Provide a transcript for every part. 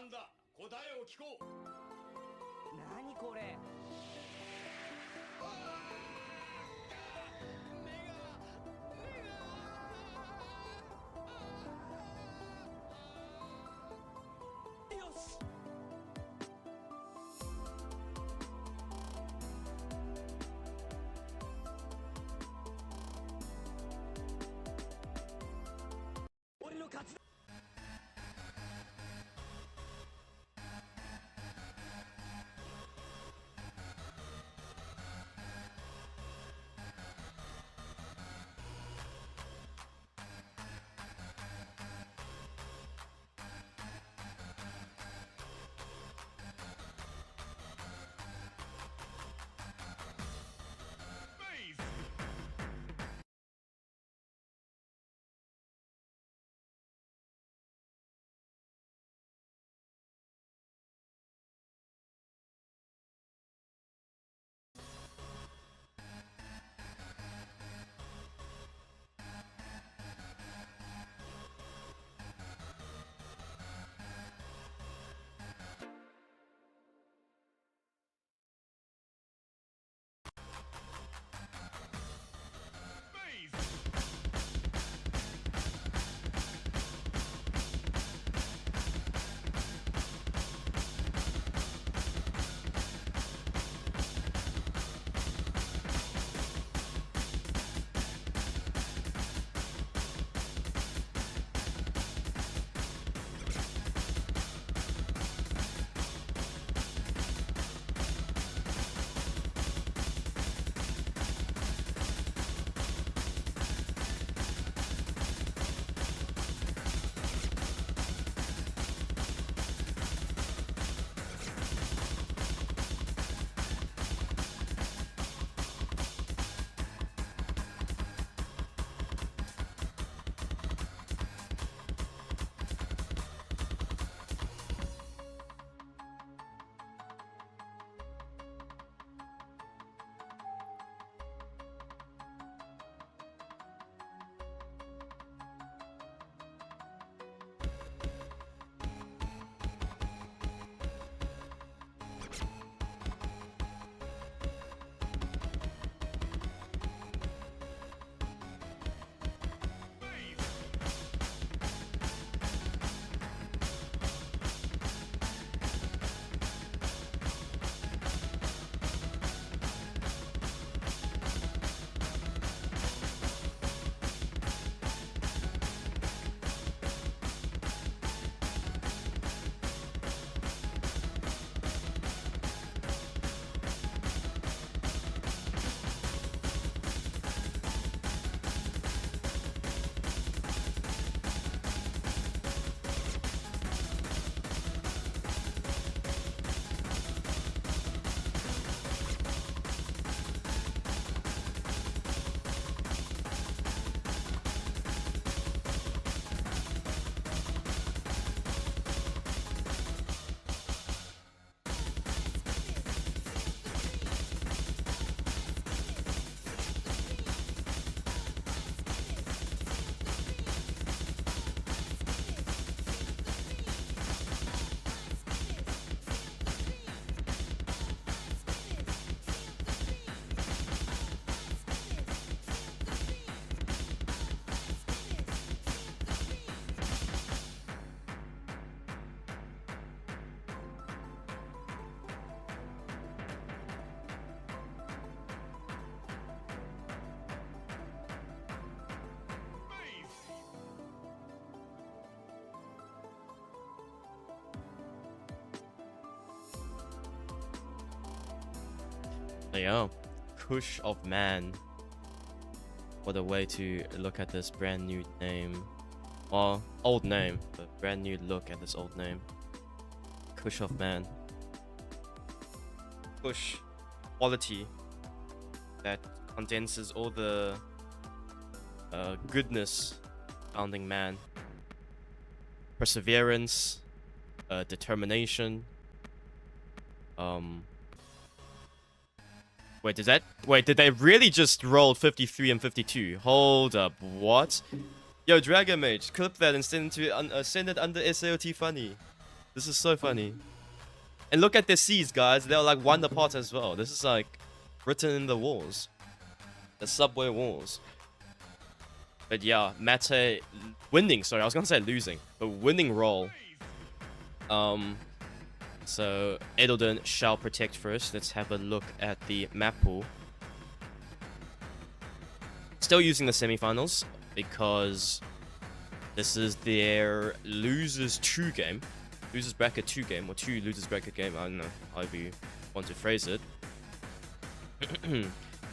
なんだ、答えを聞こう。何これ。よし。俺の勝ちだ。Yeah, Kush of Man. What a way to look at this brand new name. Well, old name, but brand new look at this old name. Kush of Man. Kush quality that condenses all the goodness founding man. Perseverance, determination. Wait, did they really just roll 53 and 52? Hold up, what? Yo, Dragon Mage, clip that and send it under SAOT funny. This is so funny. And look at their seeds, guys. They're like 1 apart as well. This is like written in the walls. The subway walls. But yeah, Mattay winning. Sorry, I was gonna say losing, but winning role. So Edldin shall protect first. Let's have a look at the map pool. Still using the semifinals because this is their losers 2 game. Losers bracket 2 game, or 2 losers bracket game. I don't know however you want to phrase it.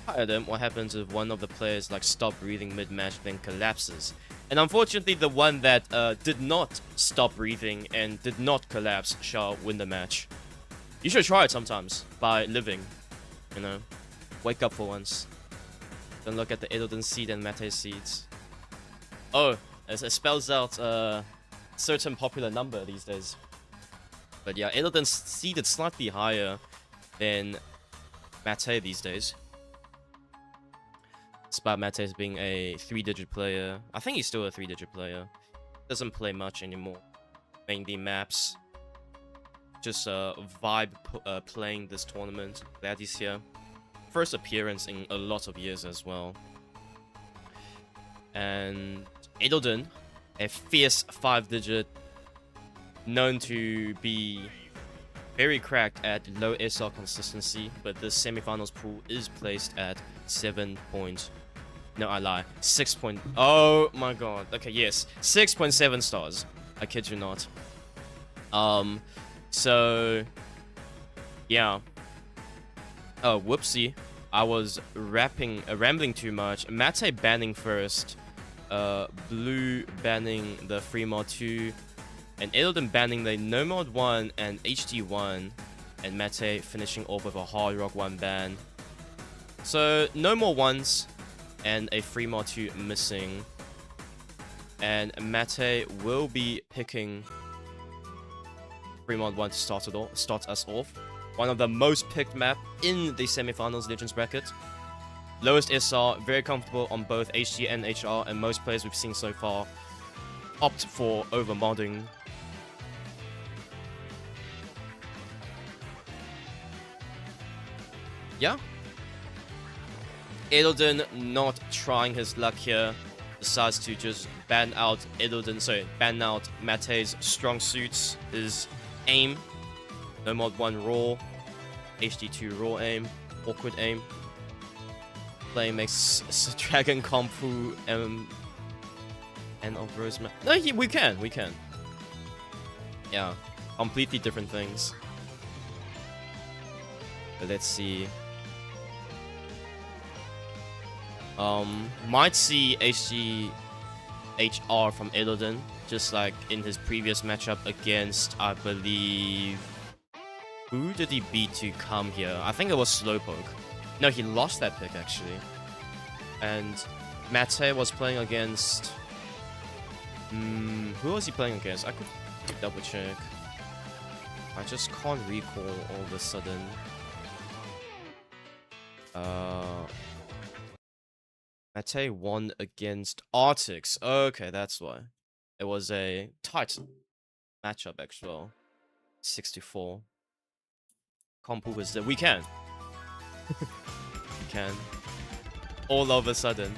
Hi Adam, what happens if one of the players like stop breathing mid-match then collapses? And unfortunately the one that did not stop breathing and did not collapse shall win the match. You should try it sometimes by living, you know. Wake up for once. Then look at the Edldin seed and Mattay seeds. Oh, it spells out a certain popular number these days. But yeah, Edldin seeded slightly higher than Mattay these days. Despite Mattay being a 3-digit player. I think he's still a 3-digit player. Doesn't play much anymore. Mainly maps. Just vibe playing this tournament. Glad he's here. First appearance in a lot of years as well. And Edldin, a fierce 5-digit, known to be very cracked at low SR consistency, but this semifinals pool is placed at 7 point. No, I lie. 6 point. Oh my god. Okay, yes, 6.7 stars. I kid you not. So yeah. Oh, whoopsie. I was rambling too much. Mattay banning first. Blue banning the free mod 2. And Edldin banning the no mod 1 and HD 1. And Mattay finishing off with a hard rock 1 ban. So no more 1s and a free mod 2 missing. And Mattay will be picking free mod 1 to start us off. One of the most picked map in the semifinals Legends bracket. Lowest SR, very comfortable on both HG and HR, and most players we've seen so far opt for over modding. Yeah. Edldin not trying his luck here. Decides to just ban out Mattay's strong suits, his aim. No mod 1 raw, HD2 raw aim, awkward aim. Play makes Dragon Kompu and of Rosemary. No, we can. Yeah, completely different things. But let's see. Might see HG HR from Edldin, just like in his previous matchup against, I believe. Who did he beat to come here? I think it was Slowpoke. No, he lost that pick actually. And Mattay was playing against. Who was he playing against? I could double check. I just can't recall all of a sudden. Mattay won against Artix. Okay, that's why. It was a tight matchup actually. 6-4. Kompu was there. We can. We can. All of a sudden.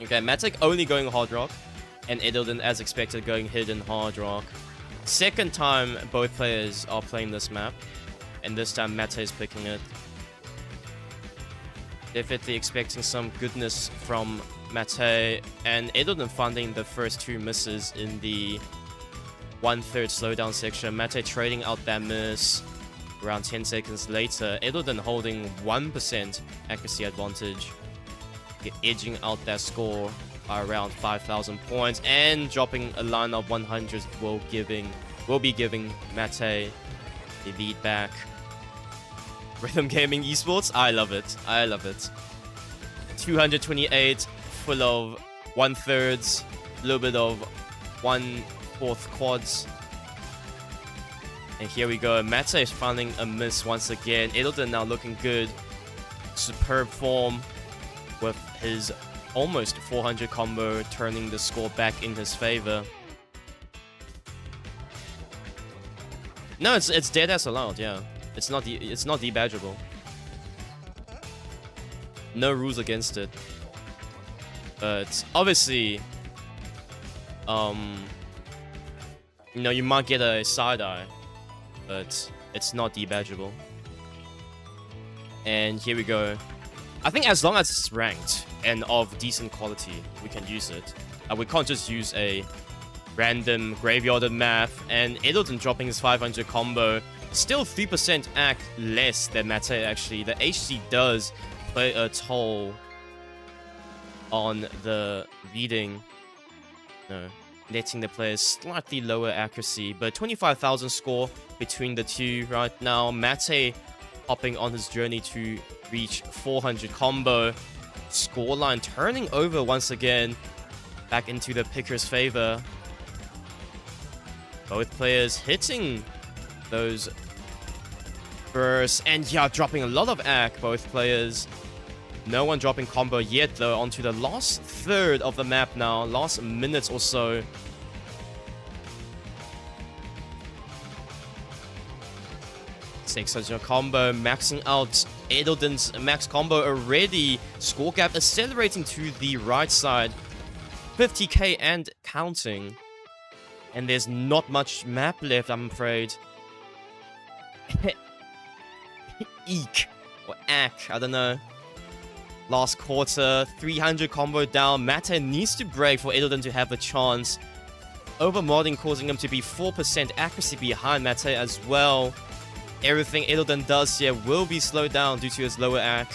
Okay, Mattay only going hard rock. And Edldin, as expected, going hidden hard rock. Second time both players are playing this map. And this time Mattay is picking it. Definitely expecting some goodness from Mattay. And Edldin finding the first 2 misses in the 1/3 slowdown section. Mattay trading out that miss. Around 10 seconds later, Edldin holding 1% accuracy advantage. Edging out that score by around 5,000 points. And dropping a line of 100s will be giving Mattay the lead back. Rhythm Gaming Esports, I love it. 228, full of 1/3, a little bit of 1/4 quads. And here we go, Mattay is finding a miss once again. Edldin now looking good. Superb form with his almost 400 combo, turning the score back in his favor. No, it's dead as allowed. Yeah, it's not debadgeable. No rules against it. But obviously, you know, you might get a side eye, but it's not debadgeable. And here we go. I think as long as it's ranked and of decent quality, we can use it. We can't just use a random graveyarded map. And Edldin dropping his 500 combo. Still 3% act less than Mattay actually. The HC does play a toll on the reading. No, letting the players slightly lower accuracy. But 25,000 score between the two right now. Mattay hopping on his journey to reach 400 combo. Scoreline turning over once again. Back into the picker's favor. Both players hitting those bursts. And yeah, dropping a lot of AC, both players. No one dropping combo yet though. Onto the last third of the map now. Last minutes or so. Takes such a combo, maxing out Edldin's max combo already. Score gap accelerating to the right side. 50k and counting. And there's not much map left, I'm afraid. Eek. Or ack, I don't know. Last quarter, 300 combo down. Mattay needs to break for Edldin to have a chance. Overmodding causing him to be 4% accuracy behind Mattay as well. Everything Edldin does here will be slowed down due to his lower AC.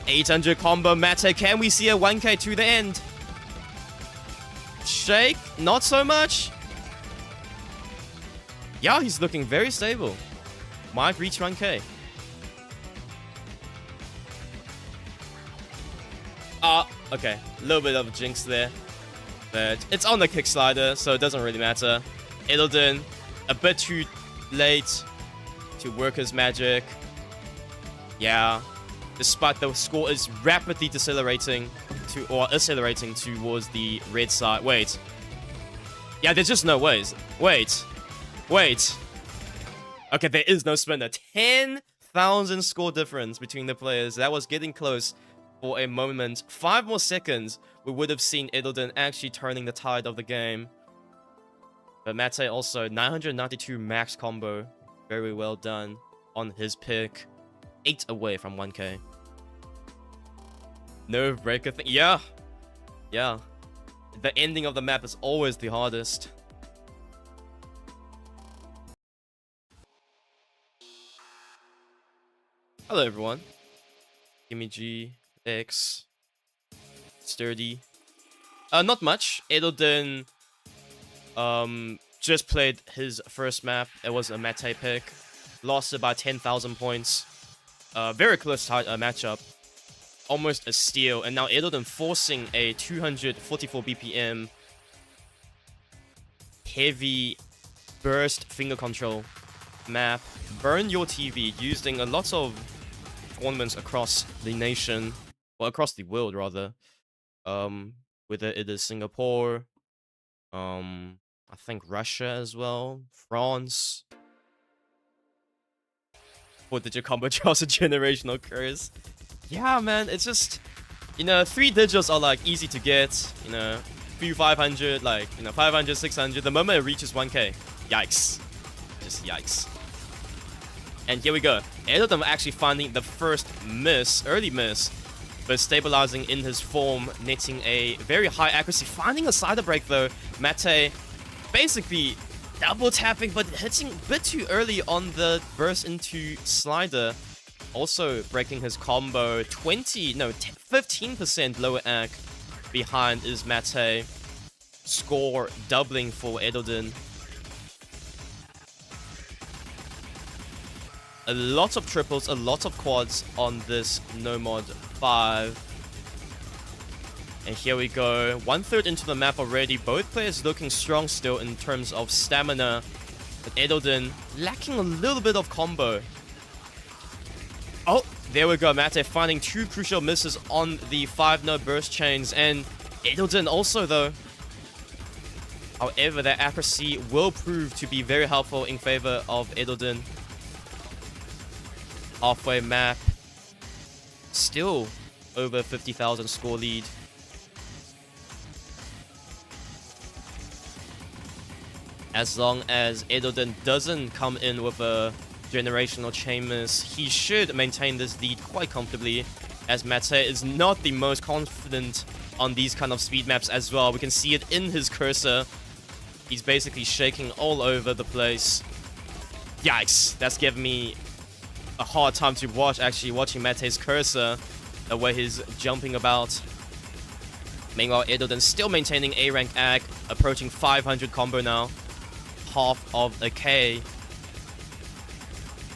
800 combo Mattay. Can we see a 1k to the end? Shake, not so much. Yeah, he's looking very stable. Might reach 1k. Okay. A little bit of a jinx there. But it's on the kick slider, so it doesn't really matter. Edldin, a bit too late to work his magic. Yeah. Despite the score is rapidly decelerating accelerating towards the red side. Wait. Yeah, there's just no ways. Wait. Okay, there is no spinner. 10,000 score difference between the players. That was getting close for a moment. 5 more seconds, we would have seen Edldin actually turning the tide of the game. But Mattay also 992 max combo. Very well done on his pick. 8 away from 1k. Nerve breaker thing. Yeah. The ending of the map is always the hardest. Hello everyone. Gimme G, X, Sturdy. Not much. Edldin just played his first map. It was a Mattay pick. Lost it by 10,000 points. Very close matchup. Almost a steal. And now Edldin forcing a 244 BPM heavy burst finger control map. Burn your TV using a lot of tournaments across the nation. Well, across the world rather. Whether it is Singapore, I think Russia as well, France. 4-digit combo draws a generational curse. Yeah, man, it's just, you know, 3 digits are like easy to get, you know, few 500, like, you know, 500, 600. The moment it reaches 1k, yikes. Just yikes. And here we go. Edldin actually finding the first miss, early miss, but stabilizing in his form, netting a very high accuracy. Finding a cider break though. Mattay basically double tapping, but hitting a bit too early on the burst into slider. Also breaking his combo. 15% lower AC behind is Mattay. Score doubling for Edldin. A lot of triples, a lot of quads on this No Mod 5. And here we go. 1/3 into the map already. Both players looking strong still in terms of stamina. But Edldin lacking a little bit of combo. Oh, there we go. Mattay finding 2 crucial misses on the 5-node burst chains. And Edldin also, though, However, that accuracy will prove to be very helpful in favor of Edldin. Halfway map. Still over 50,000 score lead. As long as Edldin doesn't come in with a generational chain miss, he should maintain this lead quite comfortably, as Mattay is not the most confident on these kind of speed maps as well. We can see it in his cursor. He's basically shaking all over the place. Yikes, that's giving me a hard time to watch, actually, watching Mattay's cursor, the way he's jumping about. Meanwhile, Edldin still maintaining A rank ag, approaching 500 combo now. Half of a K.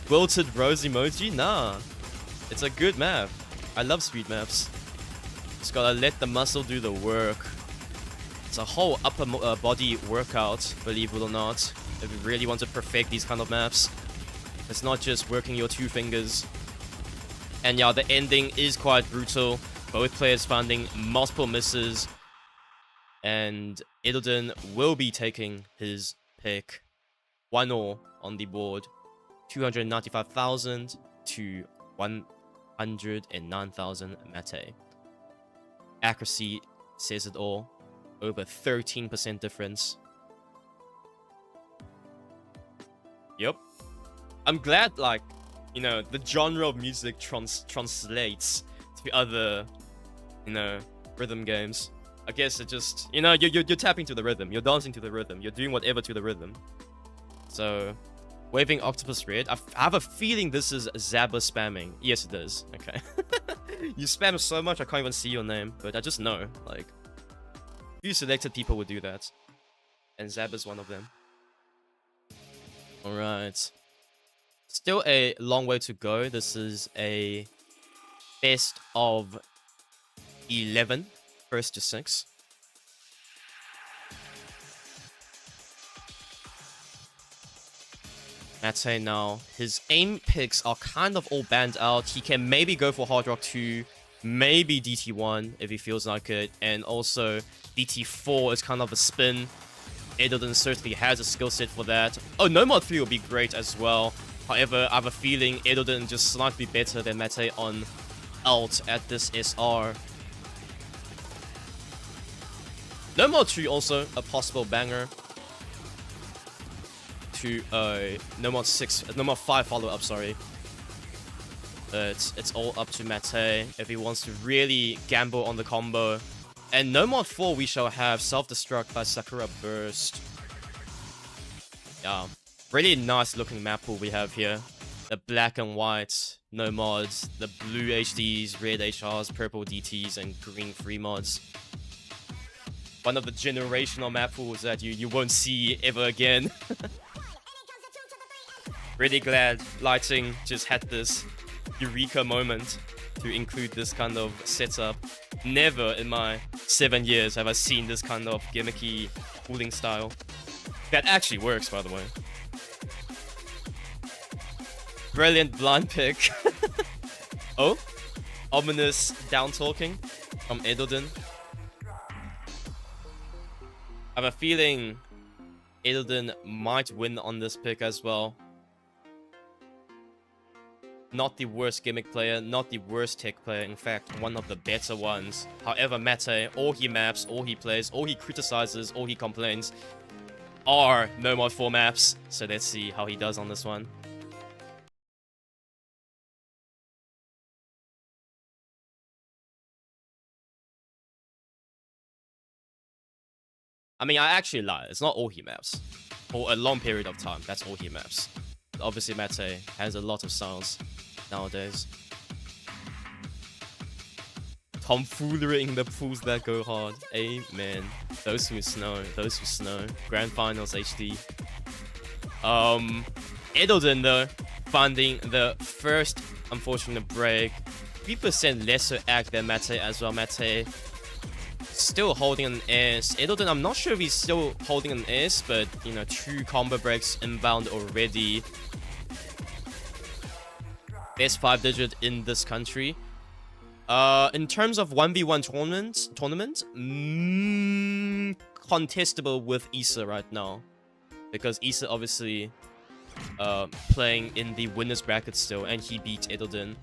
Wilted rose emoji? Nah. It's a good map. I love speed maps. Just gotta let the muscle do the work. It's a whole upper body workout, believe it or not. If you really want to perfect these kind of maps. It's not just working your two fingers. And yeah, the ending is quite brutal. Both players finding multiple misses. And Edldin will be taking his pick. 1-0 on the board. 295,000 to 109,000 Mattay. Accuracy says it all. Over 13% difference. Yep. I'm glad, like, you know, the genre of music translates to other, you know, rhythm games. I guess it just, you know, you're tapping to the rhythm. You're dancing to the rhythm. You're doing whatever to the rhythm. So, waving Octopus Red. I have a feeling this is Zabba spamming. Yes, it is. Okay. You spam so much, I can't even see your name. But I just know, like, few selected people would do that. And Zabba's one of them. Alright. Still a long way to go. This is a best of 11. First to 6. Mattay now. His aim picks are kind of all banned out. He can maybe go for Hard Rock 2. Maybe DT1 if he feels like it. And also DT4 is kind of a spin. Edldin certainly has a skill set for that. Oh, No Mod 3 will be great as well. However, I have a feeling Edldin just slightly better than Mattay on ult at this SR. No Mod 3 also a possible banger. To No Mod 6, No Mod 5 follow-up, sorry. But it's all up to Mattay if he wants to really gamble on the combo. And No Mod 4 we shall have Self-Destruct by Sakura Burst. Yeah, really nice looking map pool we have here. The black and white No Mods, the blue HDs, red HRs, purple DTs, and green free mods. One of the generational map pools that you won't see ever again. Really glad Lighting just had this eureka moment to include this kind of setup. Never in my 7 years have I seen this kind of gimmicky pooling style. That actually works, by the way. Brilliant blind pick. Oh? Ominous down-talking from Edldin. I have a feeling Edldin might win on this pick as well. Not the worst gimmick player, not the worst tech player, in fact, one of the better ones. However, Mattay, all he maps, all he plays, all he criticizes, all he complains are No Mod 4 maps. So let's see how he does on this one. I mean, I actually lie. It's not all he maps. For a long period of time, that's all he maps. Obviously, Mattay has a lot of styles nowadays. Tomfoolery in the pools that go hard. Amen. Those who snow. Those who snow. Grand Finals HD. Edldin, though, finding the first unfortunate break. 3% lesser act than Mattay as well. Mattay still holding an S. Edldin, I'm not sure if he's still holding an S, but, you know, 2 combo breaks inbound already. Best 5 digit in this country. In terms of 1v1 tournament, contestable with Issa right now. Because Issa obviously playing in the winners bracket still, and he beat Edldin.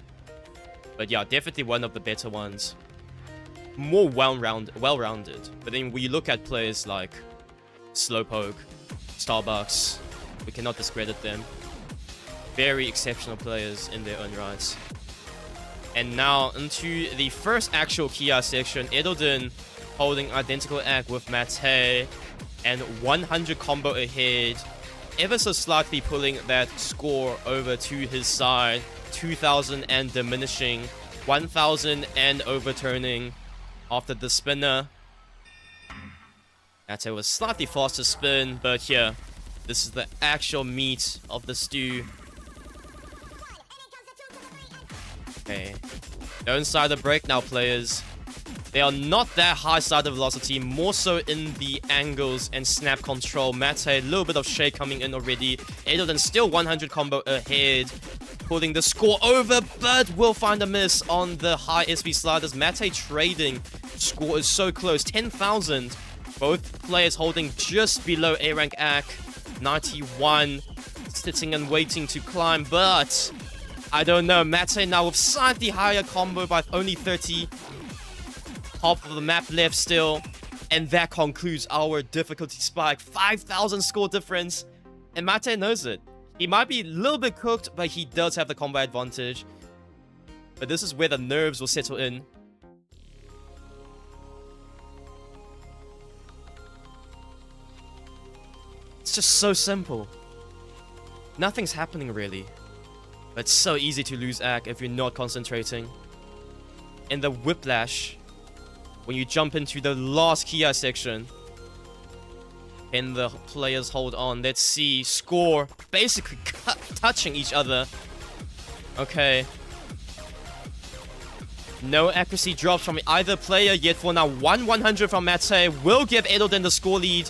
But yeah, definitely one of the better ones. More well-rounded. But then we look at players like Slowpoke, Starbucks, we cannot discredit them. Very exceptional players in their own rights. And now into the first actual Kia section. Edldin holding identical act with Mattay and 100 combo ahead. Ever so slightly pulling that score over to his side. 2,000 and diminishing. 1,000 and overturning after the spinner. Mattay was slightly faster spin, but here, this is the actual meat of the stew. Okay. Go inside the break now, players. They are not that high side of velocity, more so in the angles and snap control. Mattay, a little bit of shade coming in already. Edldin still 100 combo ahead, pulling the score over, but will find a miss on the high SB sliders. Mattay trading. Score is so close, 10,000. Both players holding just below A rank AC. 91, sitting and waiting to climb, but I don't know. Mattay now with slightly higher combo by only 30. Half of the map left still. And that concludes our difficulty spike. 5,000 score difference. And Mattay knows it. He might be a little bit cooked, but he does have the combo advantage. But this is where the nerves will settle in. It's just so simple. Nothing's happening really. But it's so easy to lose AC if you're not concentrating. And the whiplash, when you jump into the last Kia section, and the players hold on. Let's see. Score basically touching each other. Okay. No accuracy drops from either player yet for now. 100 from Mattay will give Edldin the score lead.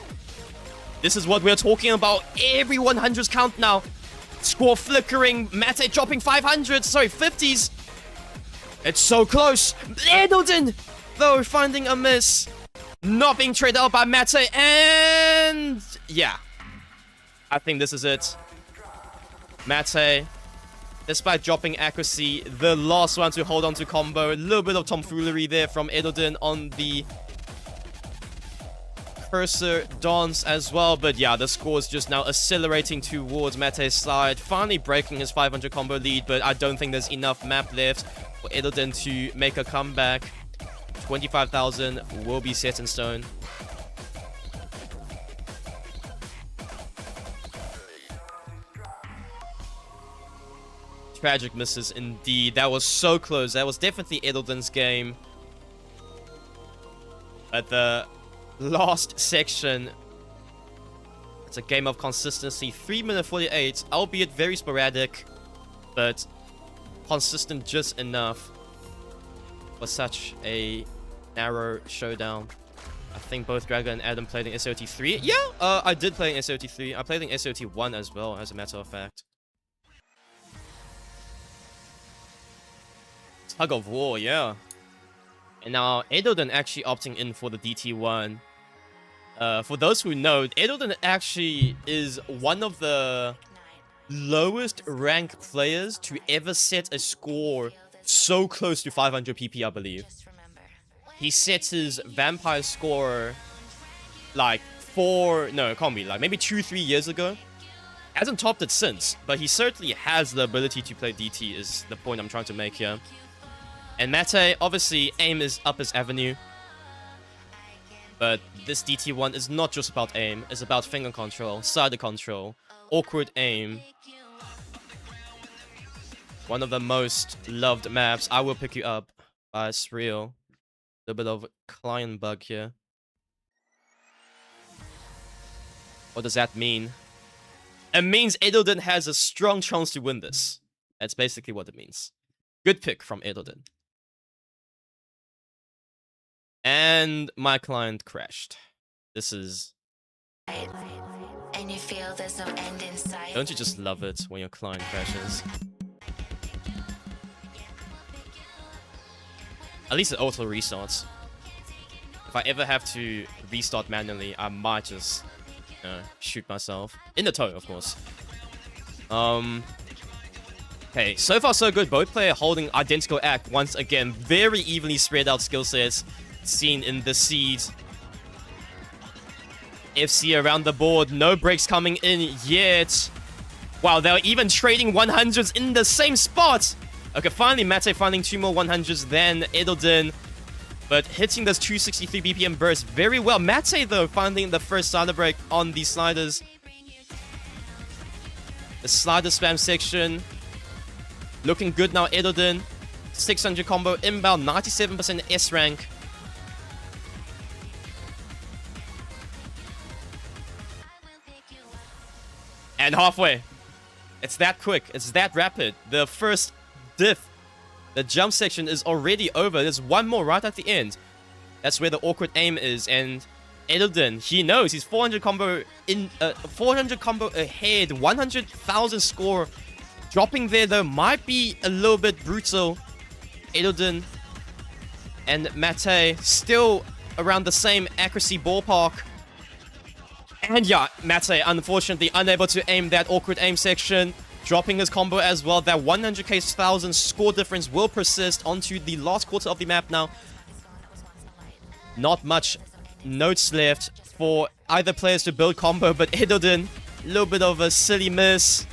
This is what we're talking about. Every 100s count now. Score flickering. Mattay dropping 500. Sorry, 50s. It's so close. Edldin, though, finding a miss. Not being traded out by Mattay. And yeah. I think this is it. Mattay, despite dropping accuracy, the last one to hold on to combo. A little bit of tomfoolery there from Edldin on the cursor dance as well. But yeah, the score is just now accelerating towards Mattay's slide. Finally breaking his 500 combo lead, but I don't think there's enough map left for Edldin to make a comeback. 25,000 will be set in stone. Tragic misses indeed. That was so close. That was definitely Edldin's game. But the last section, it's a game of consistency. 3 minute 48, albeit very sporadic, but consistent just enough for such a narrow showdown. I think both Gregor and Adam played in SAOT3. Yeah, I did play in SAOT3. I played in SAOT1 as well, as a matter of fact. Tug of war, yeah. And now Edldin actually opting in for the DT1. For those who know, Edldin actually is one of the lowest ranked players to ever set a score so close to 500 PP, I believe. He sets his vampire score like it can't be, like maybe 2-3 years ago. Hasn't topped it since, but he certainly has the ability to play DT is the point I'm trying to make here. And Mattay, obviously, aim is up his avenue. But this DT1 is not just about aim. It's about finger control, side control, awkward aim. One of the most loved maps. I Will Pick You Up by Surreal. A bit of client bug here. What does that mean? It means Edldin has a strong chance to win this. That's basically what it means. Good pick from Edldin. And my client crashed. This is... And you feel there's no end in sight. Don't you just love it when your client crashes? At least it auto restarts. If I ever have to restart manually, I might just shoot myself. In the toe, of course. Okay, so far so good. Both players holding identical act once again. Very evenly spread out skill sets seen in the seed. FC around the board. No breaks coming in yet. Wow, they're even trading 100s in the same spot. Okay, finally, Mattay finding 2 more 100s than Edldin. But hitting this 263 BPM burst very well. Mattay, though, finding the first slider break on the sliders. The slider spam section. Looking good now, Edldin. 600 combo inbound, 97% S rank. And halfway. It's that quick. It's that rapid. The first diff, the jump section is already over. There's one more right at the end. That's where the awkward aim is. And Edldin, he knows he's 400 combo in 400 combo ahead. 100,000 score. Dropping there though might be a little bit brutal. Edldin and Mattay still around the same accuracy ballpark. And yeah, Mattay unfortunately unable to aim that awkward aim section. Dropping his combo as well. That 100,000 score difference will persist onto the last quarter of the map now. Not much notes left for either players to build combo, but Edldin, a little bit of a silly miss.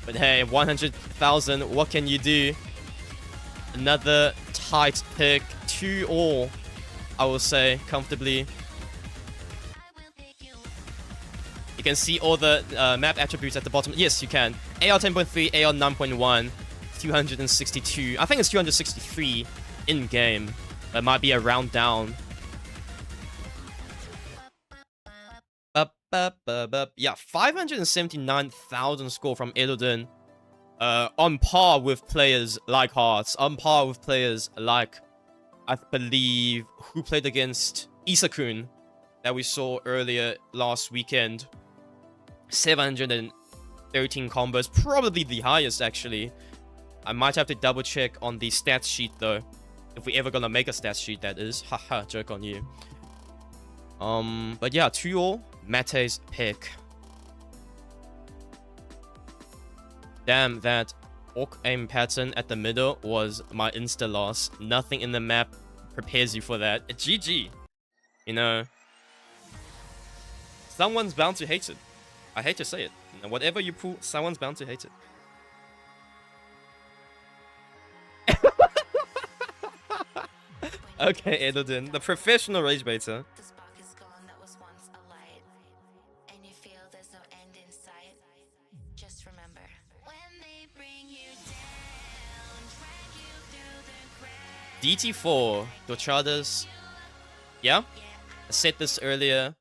But hey, 100,000, what can you do? Another tight pick. 2-all, I will say, comfortably. You can see all the map attributes at the bottom. Yes, you can. AR 10.3, AR 9.1, 262. I think it's 263 in-game. That might be a round down. Yeah, 579,000 score from Edldin. On par with players like Hearts. On par with players like, I believe, who played against Isakun that we saw earlier last weekend. 713 combos. Probably the highest, actually. I might have to double check on the stats sheet, though. If we ever gonna make a stats sheet, that is. Haha, joke on you. But yeah, 2-all. Mattay's pick. Damn, that awk aim pattern at the middle was my insta loss. Nothing in the map prepares you for that. GG. You know, someone's bound to hate it. I hate to say it. You know, whatever you pull, someone's bound to hate it. Okay, Edldin, the professional rage baiter. DT4, Dochadas. Yeah, I said this earlier.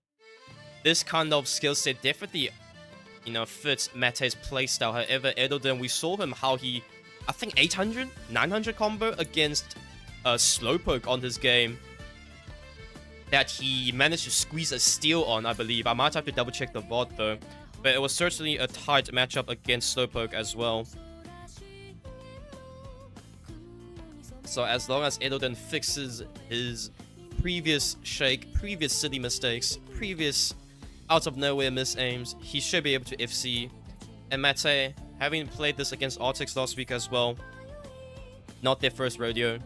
This kind of skill set definitely, you know, fits Mattay's playstyle. However, Edldin, we saw him how he, I think 800, 900 combo against Slowpoke on his game. That he managed to squeeze a steal on, I believe. I might have to double check the VOD though. But it was certainly a tight matchup against Slowpoke as well. So as long as Edldin fixes his previous shake, previous silly mistakes, previous out of nowhere miss aims, he should be able to FC. And Mattay, having played this against Artix last week as well, not their first rodeo.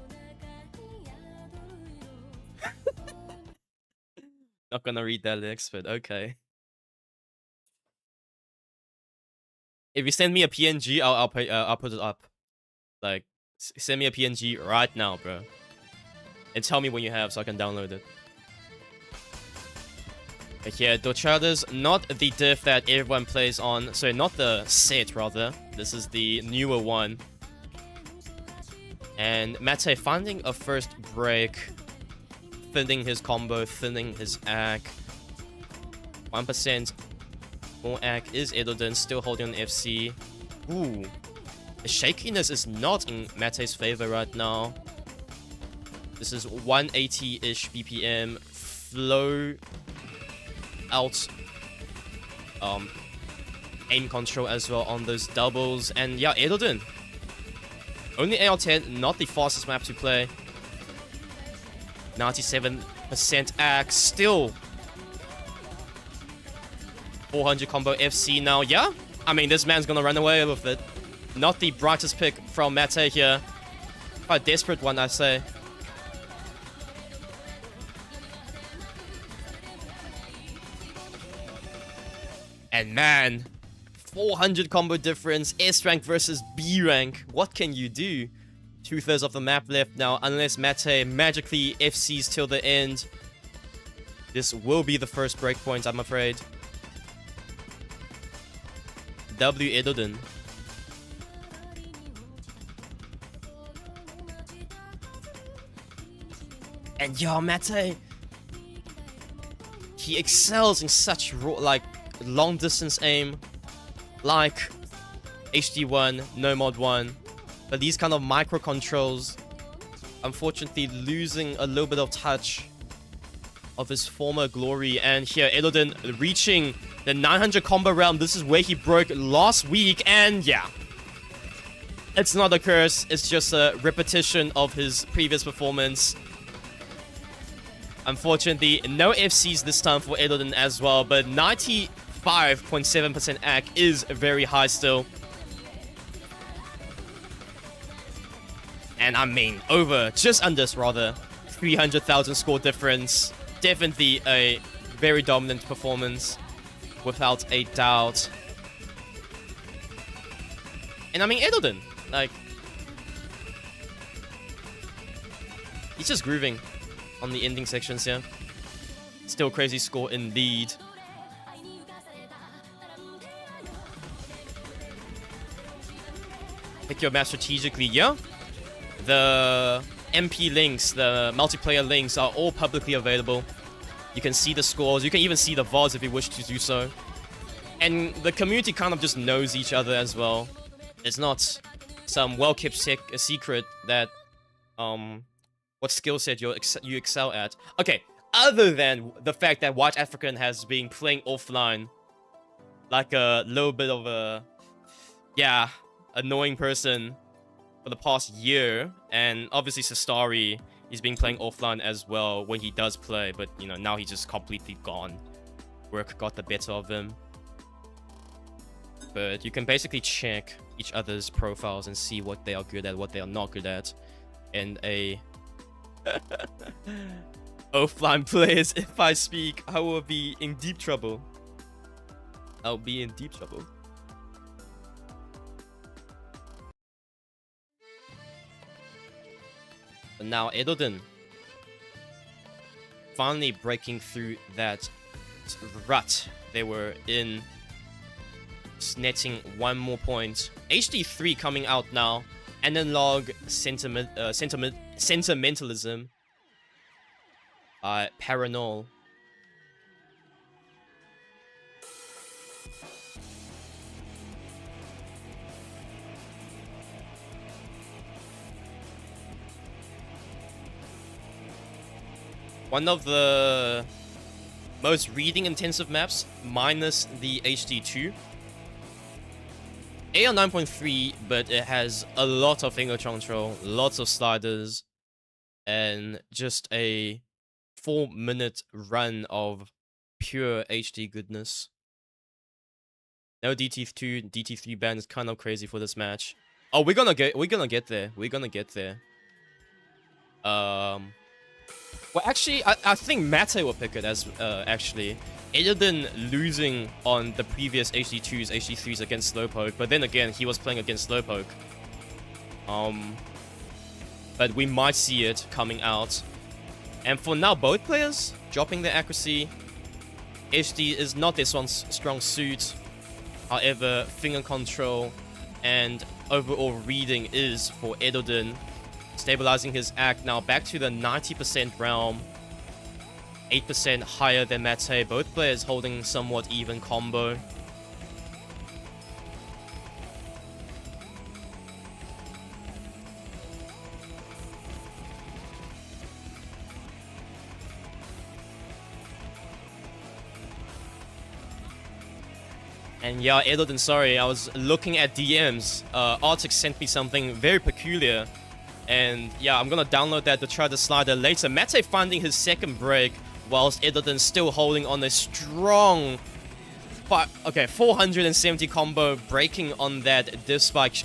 Not gonna read that lyrics, but okay. If you send me a PNG, I'll put it up. Like, send me a PNG right now, bro. And tell me when you have so I can download it. But yeah, Dochadas, not the diff that everyone plays on. Sorry, not the set, rather. This is the newer one. And Mattay finding a first break. Thinning his combo, thinning his AC. 1% more AC is Edldin, still holding on FC. Ooh. The shakiness is not in Mattay's favor right now. This is 180-ish BPM. Flow out aim control as well on those doubles. And yeah, Edldin. Only AR10, not the fastest map to play. 97 98% axe. Still 400 combo FC now. Yeah, I mean, this man's gonna run away with it. Not the brightest pick from Mattay here. Quite a desperate one, I say. And man, 400 combo difference, S rank versus B rank. What can you do? 2/3 of the map left now, unless Mattay magically FCs till the end. This will be the first breakpoint, I'm afraid. W Edldin. And yo, Mattay, he excels in such raw, like, long distance aim, like HD1, No Mod 1. But these kind of micro controls, unfortunately losing a little bit of touch of his former glory. And here, Edldin reaching the 900 combo round. This is where he broke last week. And yeah, it's not a curse. It's just a repetition of his previous performance. Unfortunately, no FCs this time for Edldin as well. But 95.7% AC is very high still. And I mean, just under, rather, 300,000 score difference. Definitely a very dominant performance, without a doubt. And I mean, Edldin, like, he's just grooving on the ending sections here. Still crazy score indeed. Pick your map strategically, yeah? The MP links, the multiplayer links are all publicly available. You can see the scores. You can even see the VODs if you wish to do so. And the community kind of just knows each other as well. It's not some well-kept secret that what skill set you excel at. Okay, other than the fact that White African has been playing offline like a little bit of a, yeah, annoying person for the past year, and obviously Sestari, he's been playing offline as well when he does play, but you know, now he's just completely gone. Work got the better of him. But you can basically check each other's profiles and see what they are good at, what they are not good at. And a offline players, if I speak, I will be in deep trouble. I'll be in deep trouble. But now Edldin finally breaking through that rut they were in, netting one more point. HD3 coming out now. Analog sentimentalism. Paranol. One of the most reading intensive maps, minus the HD2. AR 9.3, but it has a lot of finger control, lots of sliders, and just a 4-minute run of pure HD goodness. No DT2, DT3 ban is kind of crazy for this match. Oh, we're gonna get there. We're gonna get there. Well, actually, I think Mattay will pick it as, actually. Edldin losing on the previous HD2s, HD3s against Slowpoke, but then again, he was playing against Slowpoke. But we might see it coming out. And for now, both players dropping their accuracy. HD is not their strong suit. However, finger control and overall reading is for Edldin. Stabilizing his act now back to the 90% realm. 8% higher than Mattay. Both players holding somewhat even combo. And yeah, Edldin, sorry, I was looking at DMs. Arctic sent me something very peculiar. And yeah, I'm gonna download that to try the slider later. Mattay finding his second break, whilst Edldin still holding on a strong 470 combo, breaking on that div spike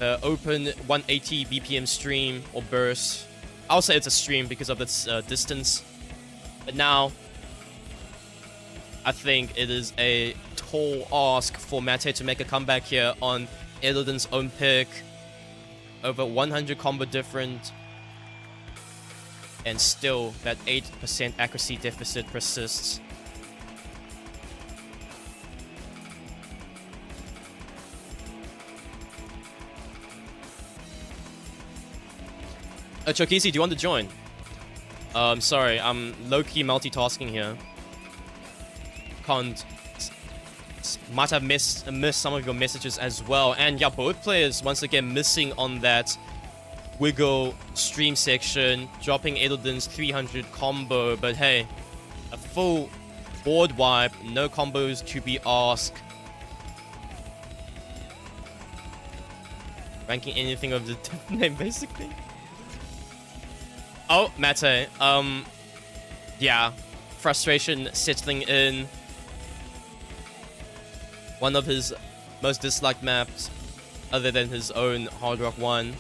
open 180 BPM stream or burst. I'll say it's a stream because of its distance. But now, I think it is a tall ask for Mattay to make a comeback here on Edldin's own pick. Over 100 combo different. And still, that 8% accuracy deficit persists. Chokisi, do you want to join? Sorry, I'm low-key multitasking here. Might have missed some of your messages as well. And yeah, both players once again missing on that wiggle stream section, dropping Edldin's 300 combo. But hey, a full board wipe, no combos to be asked. Ranking anything of the name basically. Oh, Mattay. Yeah, frustration settling in. One of his most disliked maps, other than his own Hard Rock 1.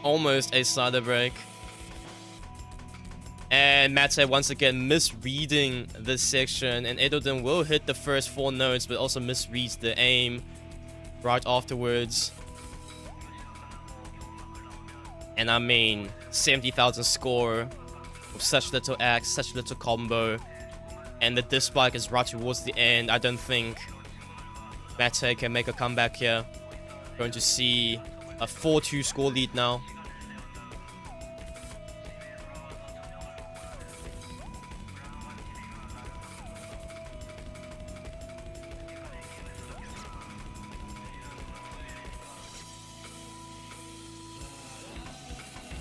Almost a slider break. And Mattay once again misreading this section, and Edldin will hit the first 4 notes, but also misreads the aim right afterwards. And I mean, 70,000 score with such little axe, such little combo, and the div spike is right towards the end. I don't think Mattay can make a comeback here. Going to see a 4-2 score lead now.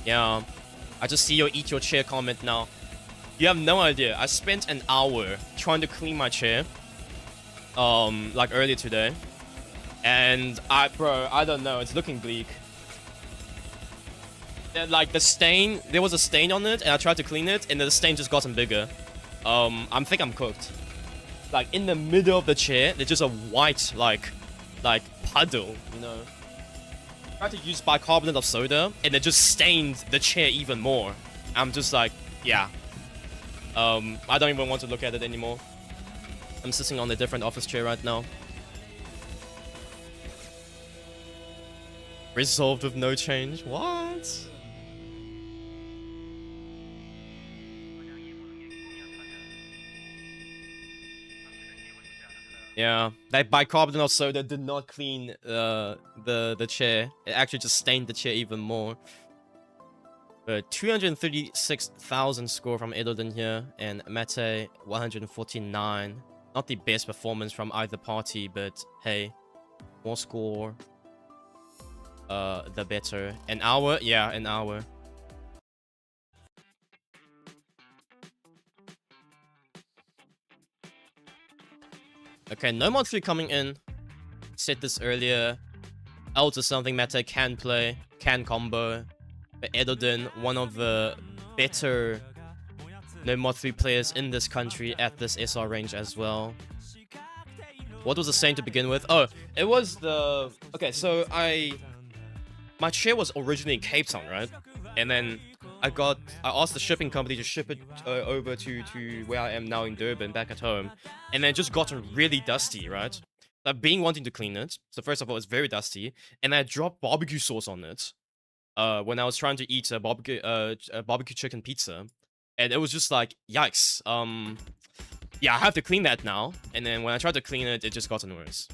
Yeah, I just see your eat your chair comment now. You have no idea. I spent an hour trying to clean my chair, like earlier today, and I don't know. It's looking bleak. And, like the stain, there was a stain on it, and I tried to clean it, and the stain just gotten bigger. I think I'm cooked. Like in the middle of the chair, there's just a white like puddle, you know. I tried to use bicarbonate of soda, and it just stained the chair even more. I'm just like, yeah. I don't even want to look at it anymore. I'm sitting on a different office chair right now. Resolved with no change? What? Yeah, that bicarbonate of soda did not clean the chair. It actually just stained the chair even more. But 236,000 score from Edldin here, and Mattay 149. Not the best performance from either party, but hey, more score, the better. An hour? Yeah, an hour. Okay, no mod 3 coming in. Said this earlier. Ult is something Mattay can play, can combo. But Edldin, one of the better no mod 3 players in this country at this SR range as well. What was the saying to begin with? Oh, it was the... Okay, so my chair was originally in Cape Town, right? And then I asked the shipping company to ship it over to where I am now in Durban, back at home. And then it just gotten really dusty, right? I've been wanting to clean it. So first of all, it's very dusty. And I dropped barbecue sauce on it when I was trying to eat a barbecue chicken pizza. And it was just like, yikes. Yeah, I have to clean that now. And then when I tried to clean it, it just gotten worse.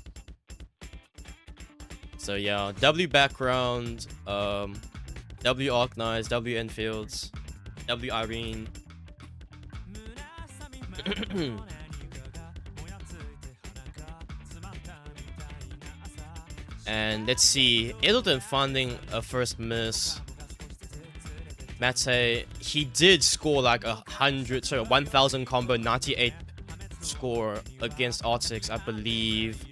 So yeah, W background, W Organized, W Enfields, W Irene. And let's see, Edldin finding a first miss. Mattay, he did score like 1,000 combo, 98 score against Arctics, I believe.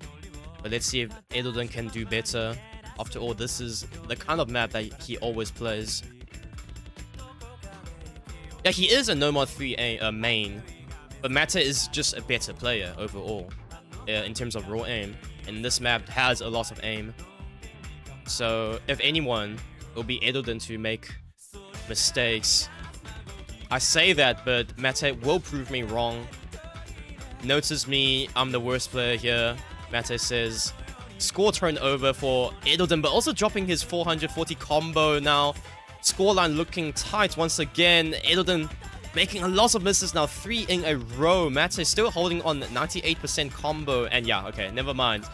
But let's see if Edldin can do better. After all, this is the kind of map that he always plays. Yeah, he is a Nomad 3 main, but Mattay is just a better player overall in terms of raw aim. And this map has a lot of aim. So if anyone, it will be Edldin to make mistakes. I say that, but Mattay will prove me wrong. Notice me, I'm the worst player here. Mattay says, score turnover for Edldin, but also dropping his 440 combo now. Scoreline looking tight once again. Edldin making a lot of misses now, 3 in a row. Mattay still holding on 98% combo. And yeah, okay, never mind.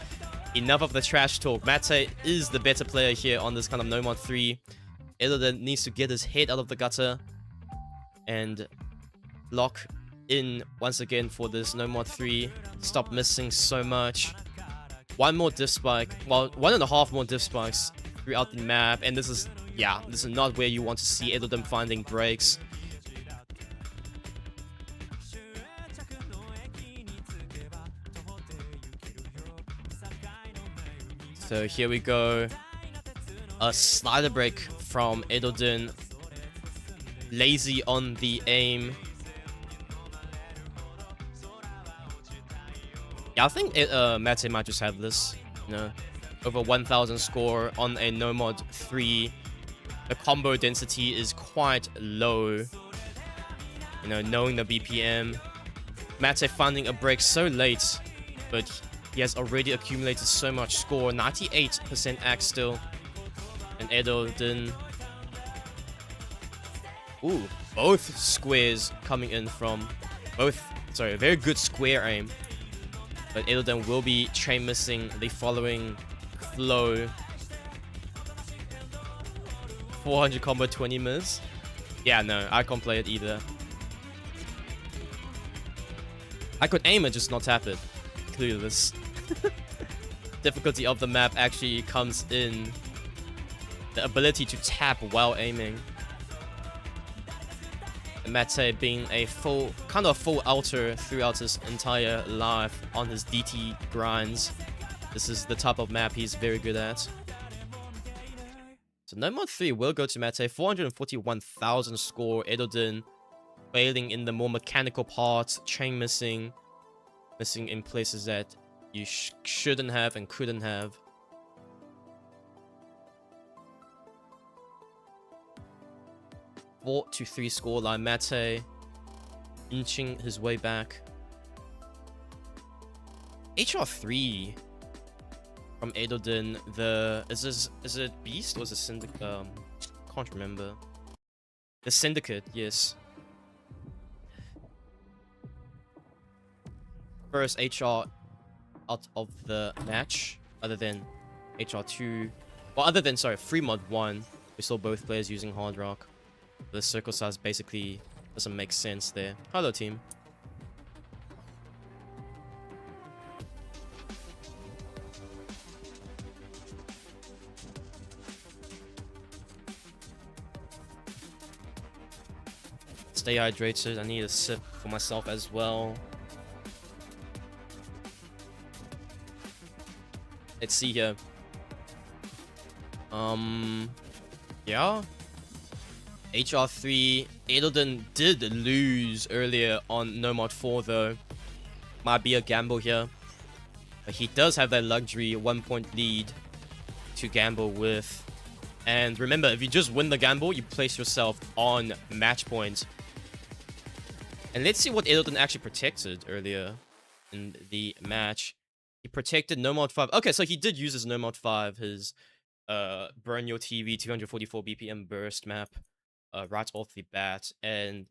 Enough of the trash talk. Mattay is the better player here on this kind of Nomad 3. Edldin needs to get his head out of the gutter and lock in once again for this Nomad 3. Stop missing so much. One more diff spike. Well, 1.5 more diff spikes throughout the map. And this is not where you want to see Edldin finding breaks. So here we go. A slider break from Edldin. Lazy on the aim. Yeah, I think Mattay might just have this. You know, over 1,000 score on a Nomad 3. The combo density is quite low. You know, knowing the BPM. Mattay finding a break so late, but he has already accumulated so much score. 98% axe still. And Edldin. Ooh, both squares coming in from both. Sorry, a very good square aim. But Edldin will be train missing the following flow. 400 combo, 20 miss. Yeah, no, I can't play it either. I could aim and just not tap it. Clueless. Difficulty of the map actually comes in the ability to tap while aiming. Mattay being a full outer throughout his entire life on his DT grinds. This is the type of map he's very good at. So Nomad 3 will go to Mattay. 441,000 score. Edldin failing in the more mechanical parts. Chain missing. Missing in places that you shouldn't have and couldn't have. Four to 3 scoreline. Mattay inching his way back. HR3 from Edldin. Is it Beast or is it Syndicate? Can't remember. The Syndicate, yes. First HR out of the match, other than HR2. Well, other than, sorry, free mod 1. We saw both players using Hard Rock. The circle size basically doesn't make sense there. Hello, team. Stay hydrated. I need a sip for myself as well. Let's see here. Yeah. HR3. Edldin did lose earlier on Nomad 4 though. Might be a gamble here. But he does have that luxury 1-point lead to gamble with. And remember, if you just win the gamble, you place yourself on match point. And let's see what Edldin actually protected earlier in the match. He protected Nomad 5. Okay, so he did use his Nomad 5, his Burn Your TV 244 BPM burst map right off the bat. And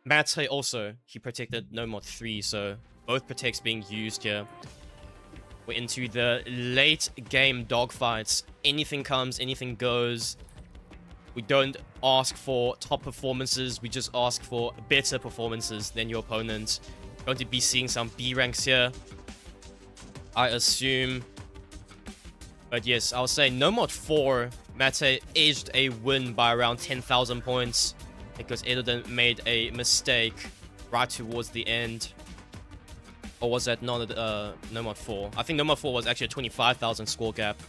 Mattay also, he protected Nomad 3, so both protects being used here. We're into the late game dogfights. Anything comes, anything goes. We don't ask for top performances, we just ask for better performances than your opponent. Going to be seeing some B ranks here, I assume. But yes, I'll say Nomad 4 Mattay edged a win by around 10,000 points because Edldin made a mistake right towards the end. Or was that not Nomad 4? I think Nomad 4 was actually a 25,000 score gap.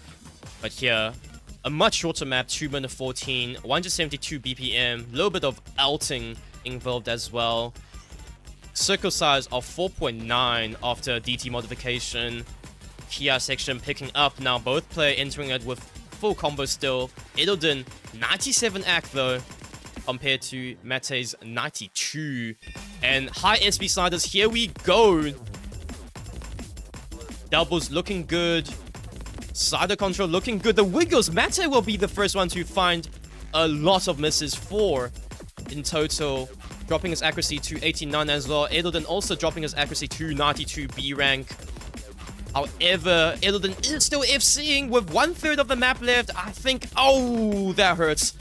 But here, a much shorter map, 2 minute 14, 172 BPM, a little bit of ulting involved as well. Circle size of 4.9 after DT modification. Kia section picking up now, both player entering it with full combo still. Edldin, 97 act though, compared to Mattay's 92. And high SB sliders, here we go. Doubles looking good. Slider control looking good. The wiggles, Mattay will be the first one to find a lot of misses, 4 in total. Dropping his accuracy to 89 as well. Edldin also dropping his accuracy to 92 B rank. However, Edldin is still FCing with 1/3 of the map left. I think, oh, that hurts.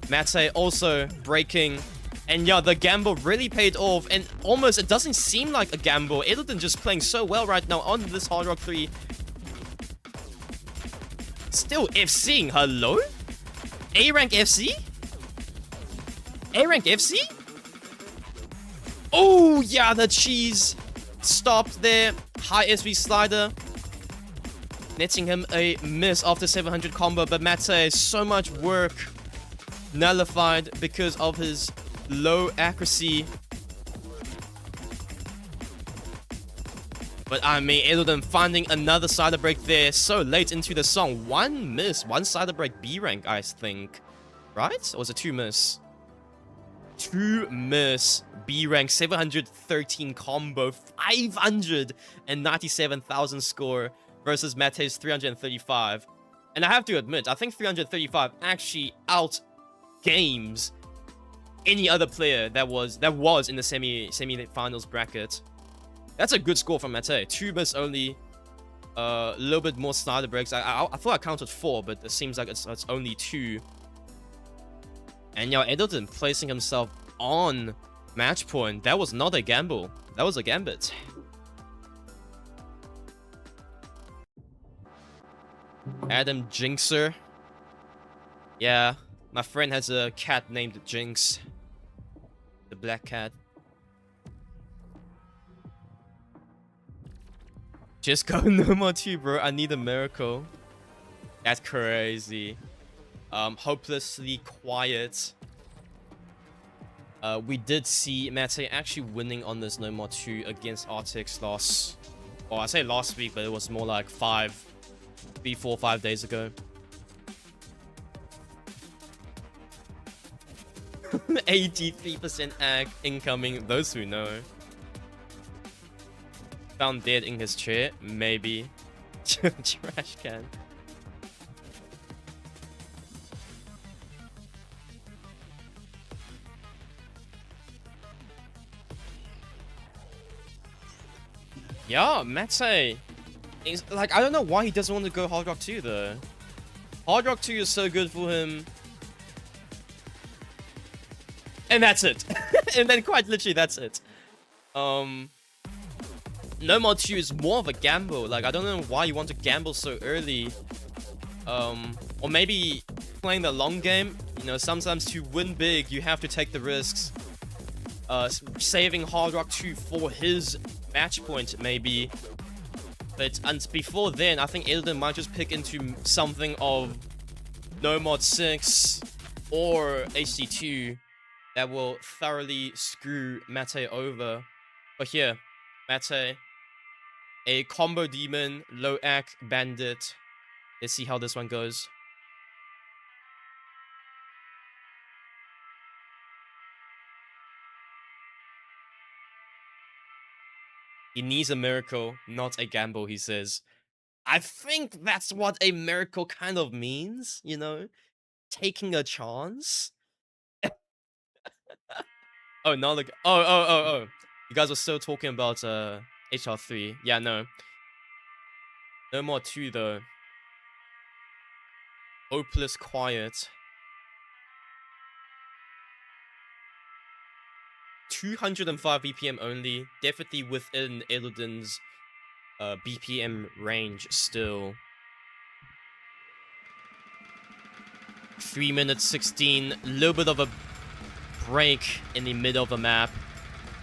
Mattay also breaking. And yeah, the gamble really paid off. And almost, it doesn't seem like a gamble. Edldin just playing so well right now on this Hard Rock 3. Still FCing. Hello? A-rank FC? A-rank FC? Oh, yeah, the cheese stopped there. High SV slider. Netting him a miss after 700 combo. But Mattay, so much work nullified because of his low accuracy. But I mean, Edldin finding another slider break there so late into the song. 1 miss, 1 slider break B rank, I think. Right? Or was it 2 miss? 2 miss. B rank, 713 combo, 597,000 score versus Mattay's 335. And I have to admit, I think 335 actually out games any other player that was in the semi-finals bracket. That's a good score from Mattay. 2 miss only, a little bit more slider breaks. I thought I counted 4, but it seems like it's only 2. And yeah, Edldin placing himself on match point. That was not a gamble. That was a gambit. Adam Jinxer. Yeah, my friend has a cat named Jinx. The black cat. Just go no more 2, bro. I need a miracle. That's crazy. Hopelessly quiet. We did see Mattay actually winning on this No More 2 against Arctics last... Well, I say last week, but it was more like 4 or 5 days ago. 83% ag incoming, those who know. Found dead in his chair, maybe. Trash can. Yeah, Mattay is like, I don't know why he doesn't want to go Hard Rock 2 though. Hard Rock 2 is so good for him. And that's it. And then quite literally that's it. No More 2 is more of a gamble. Like, I don't know why you want to gamble so early. Or maybe playing the long game. You know, sometimes to win big, you have to take the risks. Saving Hard Rock 2 for his match point, maybe. But before then, I think Edldin might just pick into something of No Mod 6 or HD2 that will thoroughly screw Mattay over. But here, Mattay, a combo demon, low ac bandit. Let's see how this one goes. He needs a miracle, not a gamble, he says. I think that's what a miracle kind of means, you know? Taking a chance. Oh, not like... Oh. You guys were still talking about HR3. Yeah, no. No More 2, though. Hopeless quiet. 205 BPM only. Definitely within Edldin's BPM range still. 3 minutes 16. A little bit of a break in the middle of the map.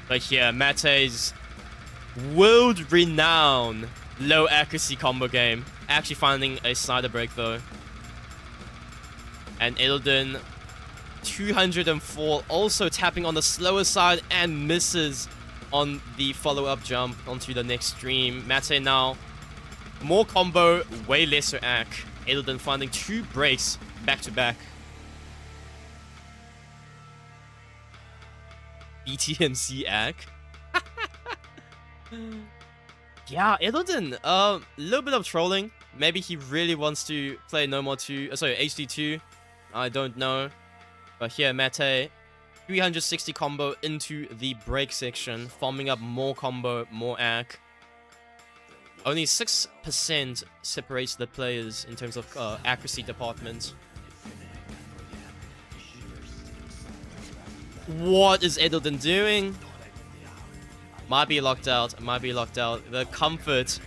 But yeah, Mattay's world-renowned low accuracy combo game. Actually finding a slider break though. And Edldin, 204, also tapping on the slower side and misses on the follow-up jump onto the next stream. Mattay now, more combo, way lesser ac. Edldin finding 2 breaks back-to-back. BTMC ac. Yeah, Edldin, a little bit of trolling. Maybe he really wants to play No More 2, sorry, HD2. I don't know. But here, Mattay, 360 combo into the break section, farming up more combo, more ac. Only 6% separates the players in terms of accuracy department. What is Edldin doing? Might be locked out, might be locked out. The comfort,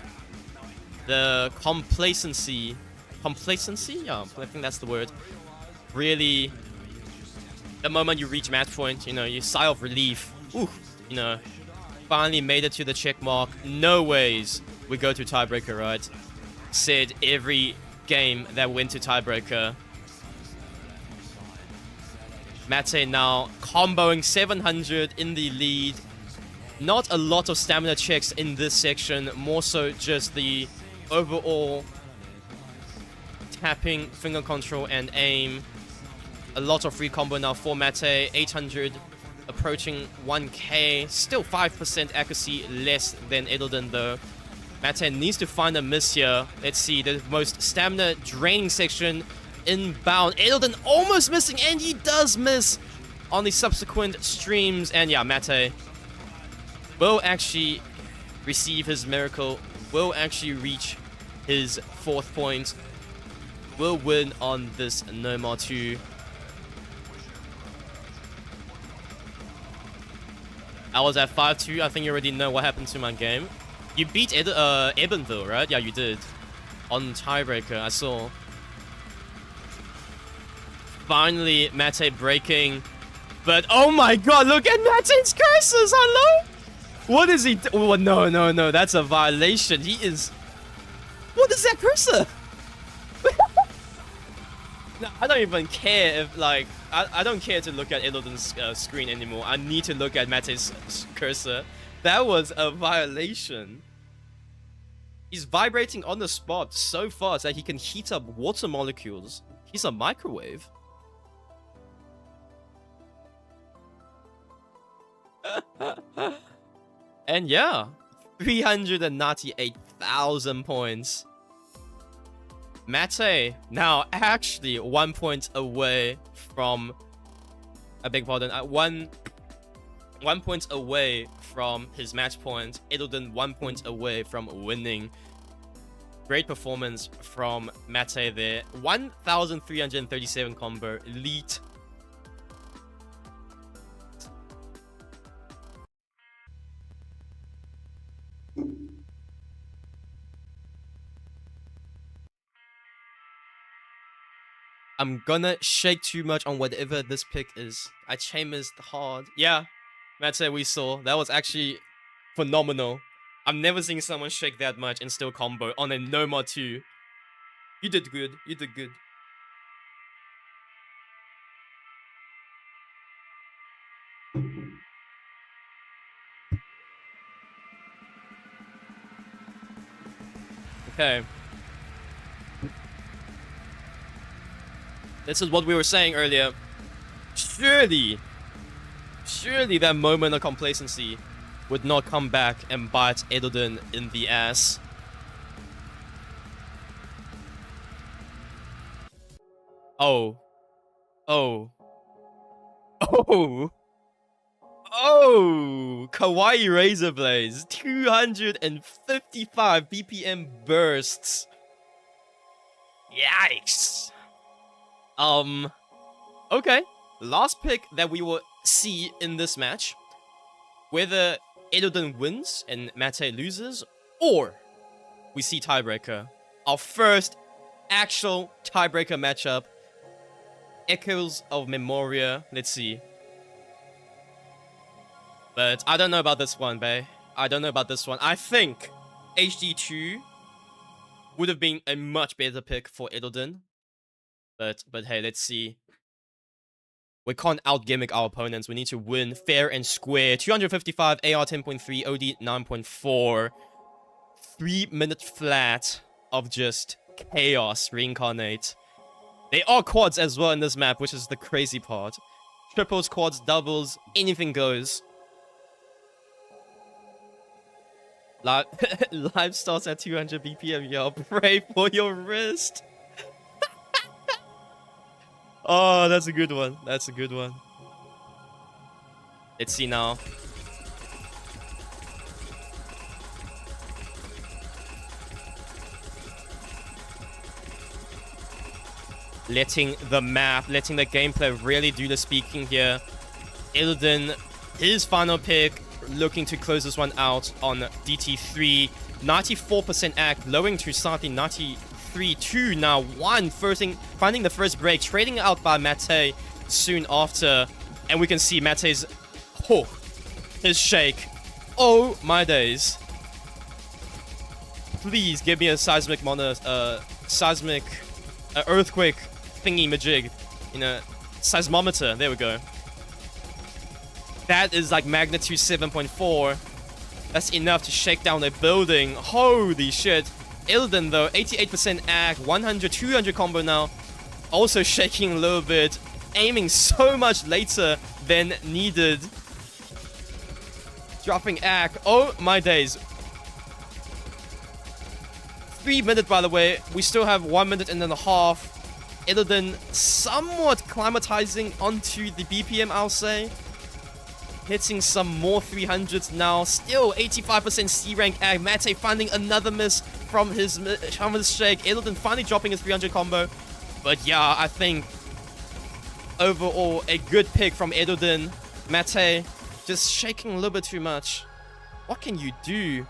the complacency, yeah, I think that's the word. Really, the moment you reach match point, you know, you sigh of relief. Ooh, you know, finally made it to the check mark. No ways we go to tiebreaker, right? Said every game that went to tiebreaker. Mattay now comboing 700 in the lead. Not a lot of stamina checks in this section, more so just the overall tapping, finger control, and aim. A lot of free combo now for Mattay. 800 approaching 1k. Still 5% accuracy less than Edldin though. Mattay needs to find a miss here. Let's see, the most stamina draining section inbound. Edldin almost missing, and he does miss on the subsequent streams. And yeah, Mattay will actually receive his miracle, will actually reach his 4th point, will win on this No More 2. I was at 5-2. I think you already know what happened to my game. You beat Eben though, right? Yeah, you did. On tiebreaker, I saw. Finally, Mattay breaking. But oh my god, look at Mattay's curses! Hello? What is he? Oh, no. That's a violation. He is. What is that cursor? No, I don't even care if, like, I don't care to look at Edldin's screen anymore. I need to look at Mattay's cursor. That was a violation. He's vibrating on the spot so fast that he can heat up water molecules. He's a microwave. And yeah, 398,000 points. Mattay now actually 1 point away from, I beg pardon, 1 point away from his match point. Edldin 1 point away from winning. Great performance from Mattay there. 1,337 combo, elite. I'm gonna shake too much on whatever this pick is. I chambers hard. Yeah, Mattay, we saw. That was actually phenomenal. I've never seen someone shake that much and still combo on a No More 2. You did good. You did good. Okay. This is what we were saying earlier. Surely that moment of complacency would not come back and bite Edldin in the ass. Oh, Kawaii Razor Blades, 255 BPM bursts. Yikes. Okay. Last pick that we will see in this match. Whether Edldin wins and Mattay loses, or we see tiebreaker. Our first actual tiebreaker matchup. Echoes of Memoria. Let's see. But I don't know about this one, bae. I don't know about this one. I think HD2 would have been a much better pick for Edldin. But hey, let's see. We can't out-gimmick our opponents. We need to win fair and square. 255, AR 10.3, OD 9.4. 3-minute flat of just chaos reincarnate. They are quads as well in this map, which is the crazy part. Triples, quads, doubles, anything goes. Live starts at 200 BPM, yo. Pray for your wrist. Oh, that's a good one. That's a good one. Let's see now. Letting the map, letting the gameplay really do the speaking here. Edldin, his final pick, looking to close this one out on DT3. 94% act, lowering to starting 93-2 now. Finding the first break, trading out by Mattay soon after. And we can see Mattay's, his shake. Oh my days. Please give me a seismic earthquake thingy majig, seismometer. There we go. That is like magnitude 7.4. That's enough to shake down a building. Holy shit. Edldin though, 88% act, 100, 200 combo now. Also shaking a little bit, aiming so much later than needed. Dropping act. Oh my days. 3 minutes, by the way. We still have 1 minute and a half. Edldin somewhat climatizing onto the BPM, I'll say. Hitting some more 300s now. Still 85% C rank ag. Mattay finding another miss from his shake. Edldin finally dropping his 300 combo. But yeah, I think overall a good pick from Edldin. Mattay just shaking a little bit too much. What can you do?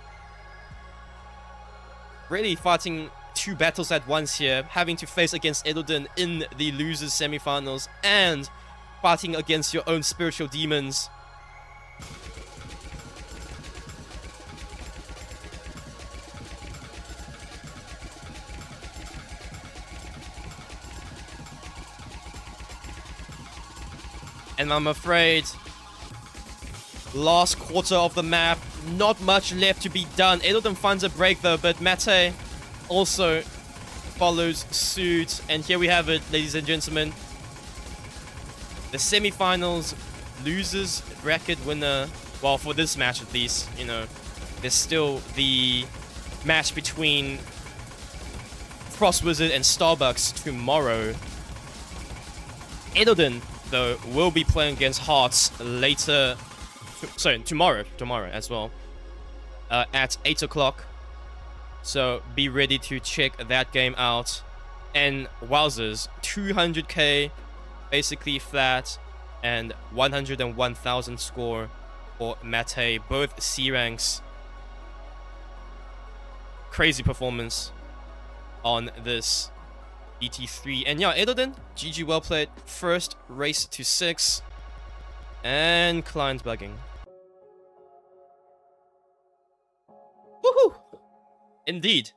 Really fighting two battles at once here, having to face against Edldin in the losers semifinals and fighting against your own spiritual demons. And I'm afraid last quarter of the map, not much left to be done. Edldin finds a break though, but Mattay also follows suit. And here we have it, ladies and gentlemen. The semifinals, losers bracket winner. Well, for this match at least, there's still the match between Frost Wizard and Starbucks tomorrow. Edldin, though, will be playing against Hearts later. Sorry, tomorrow as well. At 8 o'clock. So be ready to check that game out. And wowzers, 200k basically flat and 101,000 score for Mattay, both C ranks. Crazy performance on this ET3. And yeah, Edldin, GG, well played. First race to 6 and client bugging. Woohoo! Indeed,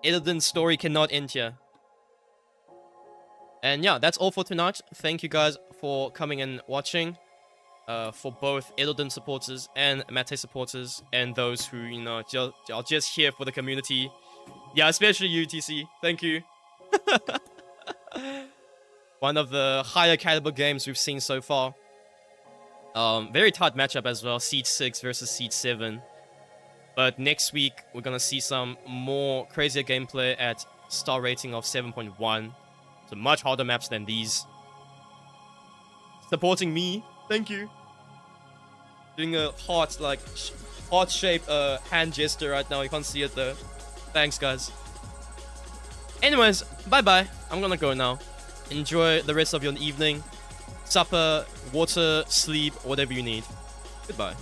Edldin's story cannot end here. And yeah, that's all for tonight. Thank you guys for coming and watching. For both Edldin supporters and Mattay supporters, and those who, are just here for the community. Yeah, especially you, TC. Thank you. One of the higher caliber games we've seen so far. Very tight matchup as well. Seed 6 versus Seed 7. But next week, we're gonna see some more crazier gameplay at star rating of 7.1. So much harder maps than these. Supporting me. Thank you. Doing a heart-shaped hand gesture right now. You can't see it though. Thanks, guys. Anyways, bye-bye. I'm gonna go now. Enjoy the rest of your evening. Supper, water, sleep, whatever you need. Goodbye.